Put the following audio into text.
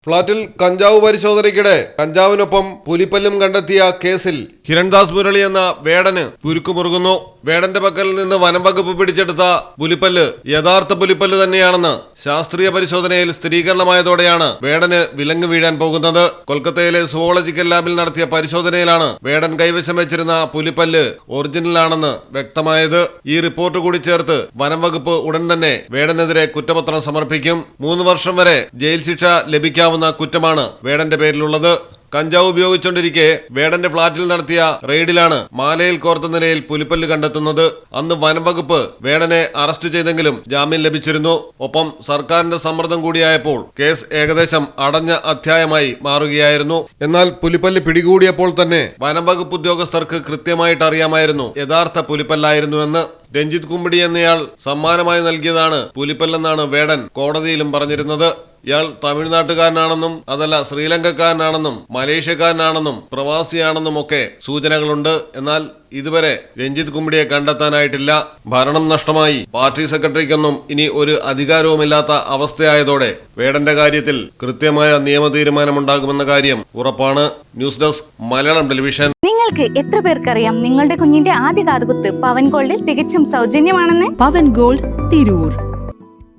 ഫ്ളാറ്റിൽ കഞ്ചാവ് പരിശോധനയ്ക്കിടെ കഞ്ചാവിനൊപ്പം പുലിപ്പല്ലും കണ്ടെത്തിയ കേസിൽ ഹിരൺദാസ് മുരളി എന്ന വേടന് കുരുക്കുമുറുകുന്നു. വേടന്റെ പക്കൽ നിന്ന് വനം വകുപ്പ് പിടിച്ചെടുത്ത പുലിപ്പല്ല് യഥാർത്ഥ പുലിപ്പല്ല് തന്നെയാണെന്ന് ശാസ്ത്രീയ പരിശോധനയിൽ സ്ഥിരീകരണമായതോടെയാണ് വേടന് വിലങ്ങ് വീഴാൻ പോകുന്നത്. കൊൽക്കത്തയിലെ സുവോളജിക്കൽ ലാബിൽ നടത്തിയ പരിശോധനയിലാണ് വേടൻ കൈവശം വെച്ചിരുന്ന പുലിപ്പല്ല് ഒറിജിനലാണെന്ന് വ്യക്തമായത്. ഈ റിപ്പോർട്ട് കൂടി ചേർത്ത് വനം വകുപ്പ് ഉടൻ തന്നെ വേടനെതിരെ കുറ്റപത്രം സമർപ്പിക്കും. 3 വർഷം വരെ ജയിൽ ശിക്ഷ ലഭിക്കാവുന്ന കുറ്റമാണ് വേടന്റെ പേരിലുള്ളത്. കഞ്ചാവ് ഉപയോഗിച്ചുകൊണ്ടിരിക്കെ വേടന്റെ ഫ്ളാറ്റിൽ നടത്തിയ റെയ്ഡിലാണ് മാലയിൽ കോർത്ത നിലയിൽ പുലിപ്പല്ല് കണ്ടെത്തുന്നത്. അന്ന് വനം വകുപ്പ് വേടനെ അറസ്റ്റ് ചെയ്തെങ്കിലും ജാമ്യം ലഭിച്ചിരുന്നു. ഒപ്പം സർക്കാരിന്റെ സമ്മർദ്ദം കൂടിയായപ്പോൾ കേസ് ഏകദേശം അടഞ്ഞ അധ്യായമായി മാറുകയായിരുന്നു. എന്നാൽ പുലിപ്പല്ല് പിടികൂടിയപ്പോൾ തന്നെ വനം വകുപ്പ് ഉദ്യോഗസ്ഥർക്ക് കൃത്യമായിട്ട് അറിയാമായിരുന്നു യഥാർത്ഥ പുലിപ്പല്ലായിരുന്നുവെന്ന്. രഞ്ജിത്ത് കുമ്പിടി എന്നയാൾ സമ്മാനമായി നൽകിയതാണ് പുലിപ്പല്ലെന്നാണ് വേടൻ കോടതിയിലും പറഞ്ഞിരുന്നത്. ഇയാൾ തമിഴ്നാട്ടുകാരനാണെന്നും അതല്ല ശ്രീലങ്കക്കാരനാണെന്നും മലേഷ്യക്കാരനാണെന്നും പ്രവാസിയാണെന്നും ഒക്കെ സൂചനകളുണ്ട്. എന്നാൽ ഇതുവരെ രഞ്ജിത്ത് കുമ്പിടിയെ കണ്ടെത്താനായിട്ടില്ല. ഭരണം നഷ്ടമായി പാർട്ടി സെക്രട്ടറിക്കൊന്നും ഇനി ഒരു അധികാരവുമില്ലാത്ത അവസ്ഥയായതോടെ വേടന്റെ കാര്യത്തിൽ കൃത്യമായ നിയമ തീരുമാനമുണ്ടാകുമെന്ന കാര്യം ഉറപ്പാണ്. News desk Malayalam television. നിങ്ങൾക്ക് എത്ര പേർക്കറിയാം നിങ്ങളുടെ കുഞ്ഞിന്റെ ആദ്യ കാതുകുത്ത് പവൻ ഗോൾഡിൽ തികച്ചും സൗജന്യമാണെന്ന്? പവൻ ഗോൾഡ് തിരൂർ.